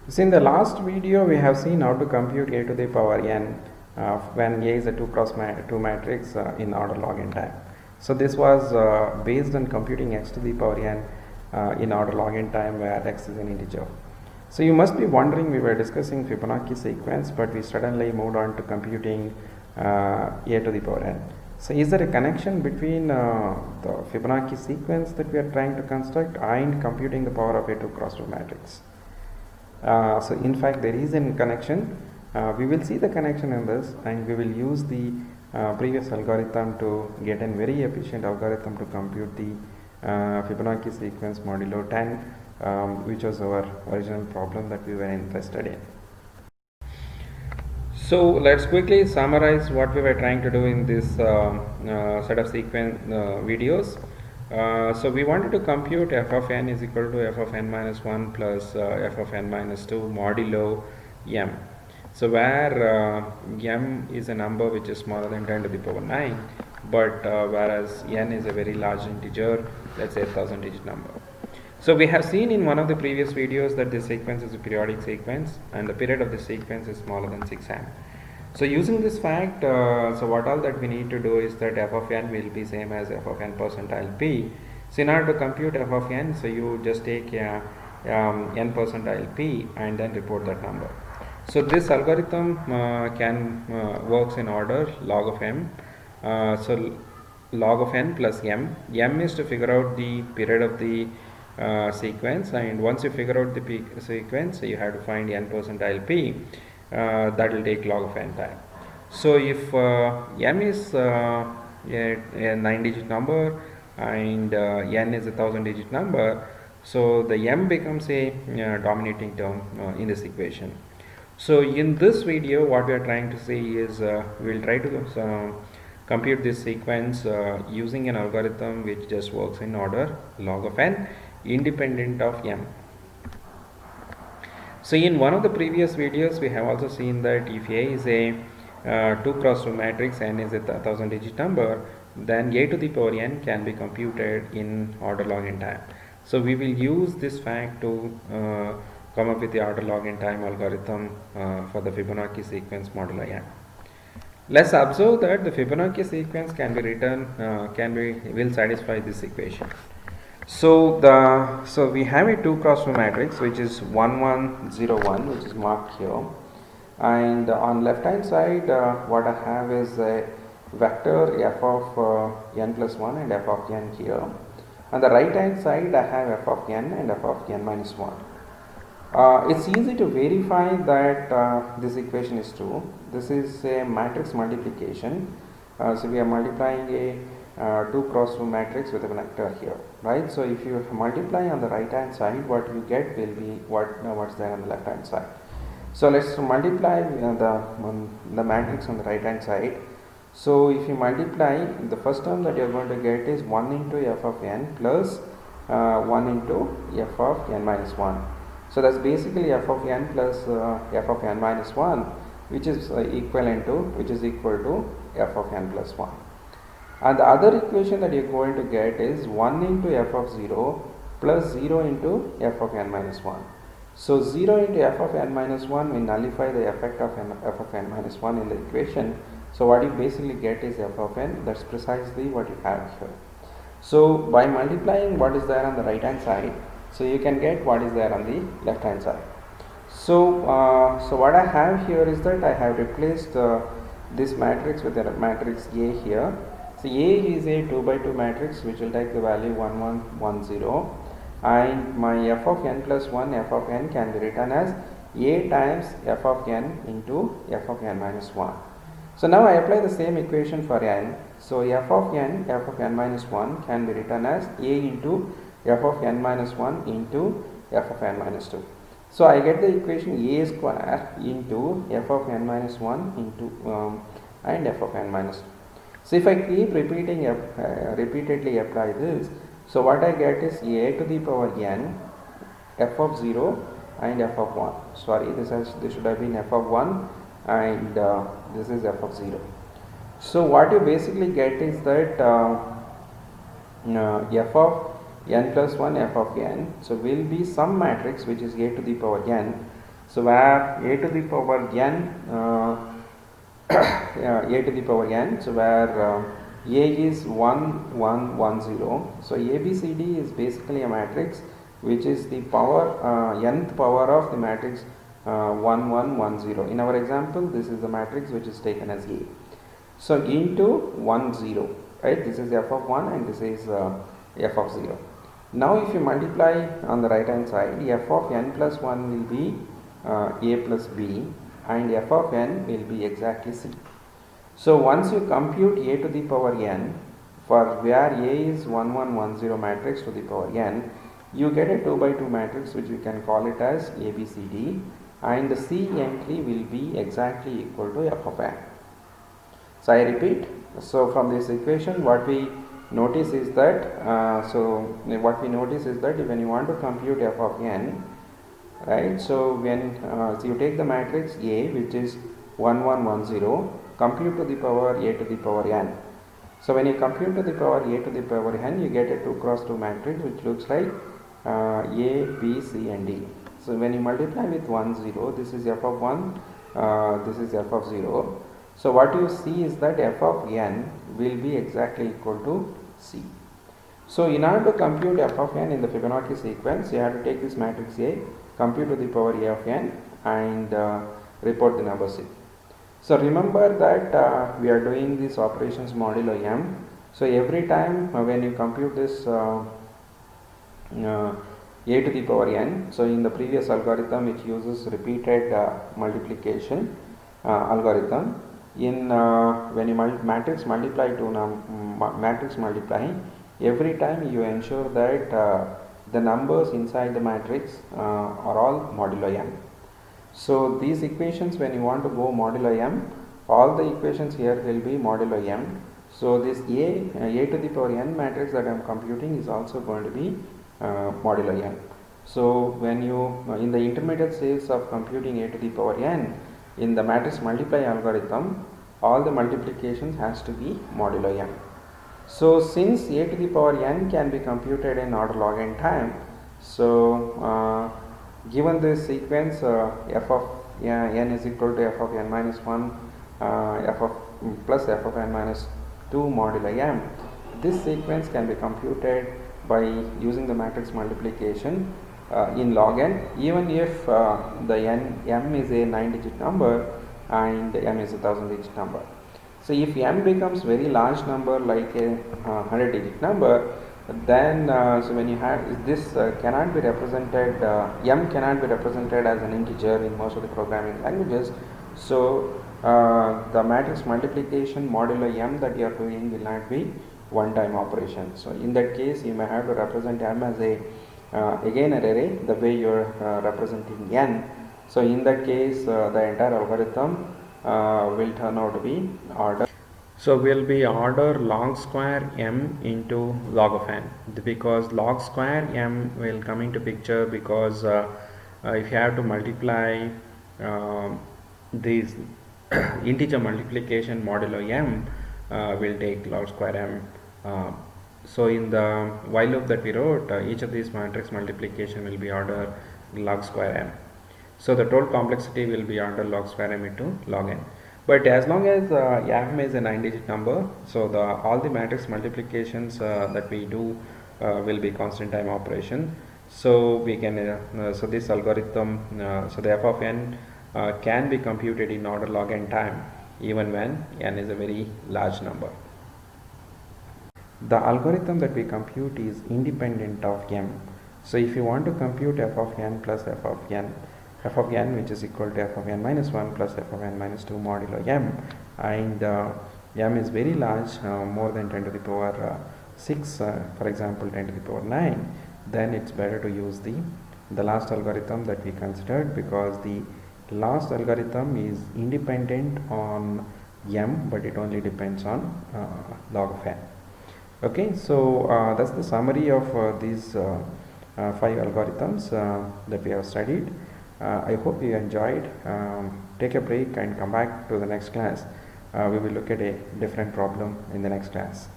So in the last video, we have seen how to compute a to the power n when A is a 2 cross 2 matrix in order log n time. So this was based on computing x to the power n in order log n time where x is an integer. So you must be wondering, we were discussing Fibonacci sequence, but we suddenly moved on to computing a to the power n. So is there a connection between the Fibonacci sequence that we are trying to construct and computing the power of a 2 cross 2 matrix? So in fact there is a connection. We will see the connection in this, and we will use the previous algorithm to get a very efficient algorithm to compute the Fibonacci sequence modulo 10, which was our original problem that we were interested in. So let's quickly summarize what we were trying to do in this set of sequence videos. So we wanted to compute f of n is equal to f of n minus 1 plus f of n minus 2 modulo m. So where m is a number which is smaller than 10 to the power 9, but whereas n is a very large integer, let's say 1000 digit number. So we have seen in one of the previous videos that this sequence is a periodic sequence and the period of the sequence is smaller than 6m. So using this fact, so what all that we need to do is that f of n will be same as f of n percentile p. So in order to compute f of n, so you just take n percentile p and then report that number. So this algorithm works in order log of m. So log of n plus m. M is to figure out the period of the sequence, and once you figure out the sequence, you have to find n percentile p. That will take log of n time. So if m is a 9-digit number and n is a 1000-digit number, so the m becomes a dominating term in this equation. So in this video, what we are trying to see is we will try to compute this sequence using an algorithm which just works in order log of n independent of m. So in one of the previous videos, we have also seen that if A is a 2 cross 2 matrix, n is a 1000-digit number, then a to the power n can be computed in order log n time. So we will use this fact to come up with the order log n time algorithm for the Fibonacci sequence modulo n. Let's observe that the Fibonacci sequence can be written, will satisfy this equation. So we have a 2 cross 2 matrix which is 1 1 0 1, which is marked here, and on left hand side what I have is a vector f of n plus 1 and f of n here. On the right hand side I have f of n and f of n minus 1. It's easy to verify that this equation is true. This is a matrix multiplication. So we are multiplying a 2 cross 2 matrix with a vector here, right? So if you multiply on the right hand side, what you get will be what's there on the left hand side. So let's multiply the matrix on the right hand side. So if you multiply, the first term that you are going to get is 1 into f of n plus 1 into f of n minus 1. So that's basically f of n plus f of n minus 1, which is equal to f of n plus 1. And the other equation that you are going to get is 1 into f of 0 plus 0 into f of n minus 1. So 0 into f of n minus 1 will nullify the effect of f of n minus 1 in the equation. So what you basically get is f of n. That's precisely what you have here. So by multiplying what is there on the right hand side, so you can get what is there on the left hand side. So what I have here is that I have replaced this matrix with a matrix A here. So A is a 2 by 2 matrix which will take the value 1 1 1 0, and my f of n plus 1 f of n can be written as A times f of n into f of n minus 1. So now I apply the same equation for n. So f of n minus 1 can be written as A into f of n minus 1 into f of n minus 2. So I get the equation A square into f of n minus 1 into and f of n minus 2. So if I keep repeatedly apply this, so what I get is a to the power n, f of 0 and f of 1. Sorry, this should have been f of 1 and this is f of 0. So what you basically get is that f of n plus 1 f of n, so will be some matrix which is a to the power n So where a to the power n a to the power n, so where a is 1 1 1 0. So ABCD is basically a matrix which is the power nth power of the matrix 1 1 1 0. In our example, this is the matrix which is taken as A. So into 1 0, right? This is f of 1 and this is f of 0. Now if you multiply on the right hand side, f of n plus 1 will be a plus b and f of n will be exactly c. So once you compute a to the power n for where a is 1 1 1 0 matrix to the power n, you get a 2 by 2 matrix which we can call it as ABCD, and the C entry will be exactly equal to f of n. So I repeat, so from this equation what we notice is that when you want to compute f of n, right, so when so you take the matrix A which is 1 1 1 0, compute to the power a to the power n. So when you compute to the power a to the power n, you get a 2 cross 2 matrix which looks like A, B, C and D. So when you multiply with 1 0, this is f of 1, this is f of 0. So what you see is that f of n will be exactly equal to C. So in order to compute f of n in the Fibonacci sequence, you have to take this matrix A, compute to the power a of n and report the number C. So remember that we are doing these operations modulo m. So every time when you compute this a to the power n, so in the previous algorithm it uses repeated multiplication algorithm. In when you matrix multiply to matrix multiply, every time you ensure that the numbers inside the matrix are all modulo m. So these equations, when you want to go modulo m, all the equations here will be modulo m. So this a to the power n matrix that I am computing is also going to be modulo n. So when you in the intermediate steps of computing a to the power n, in the matrix multiply algorithm, all the multiplications has to be modulo m. So since a to the power n can be computed in order log n time, so given this sequence f of n is equal to f of n minus 1 f of plus f of n minus 2 modulo m, this sequence can be computed by using the matrix multiplication in log n, even if the m is a 9-digit number and m is a 1000-digit number. So if m becomes very large number like a 100-digit number, then so when you have this cannot be represented, m cannot be represented as an integer in most of the programming languages. So the matrix multiplication modulo m that you are doing will not be one-time operation. So in that case you may have to represent m as a again an array the way you are representing n. So in that case the entire algorithm will turn out to be order. So will be order log square m into log of n, because log square m will come into picture because if you have to multiply these integer multiplication modulo m will take log square m. So in the while loop that we wrote, each of these matrix multiplication will be order log square m. So the total complexity will be order log square m into log n. But as long as m is a 9-digit number, so all the matrix multiplications that we do will be constant time operation. So we can so this algorithm, so the f of n can be computed in order log n time even when n is a very large number. The algorithm that we compute is independent of m. So if you want to compute f of n plus f of n which is equal to f of n minus 1 plus f of n minus 2 modulo m, and m is very large, more than 10 to the power 6, for example 10 to the power 9, then it's better to use the last algorithm that we considered, because the last algorithm is independent on m but it only depends on log of n. Okay, so that's the summary of these 5 algorithms that we have studied. I hope you enjoyed. Take a break and come back to the next class. We will look at a different problem in the next class.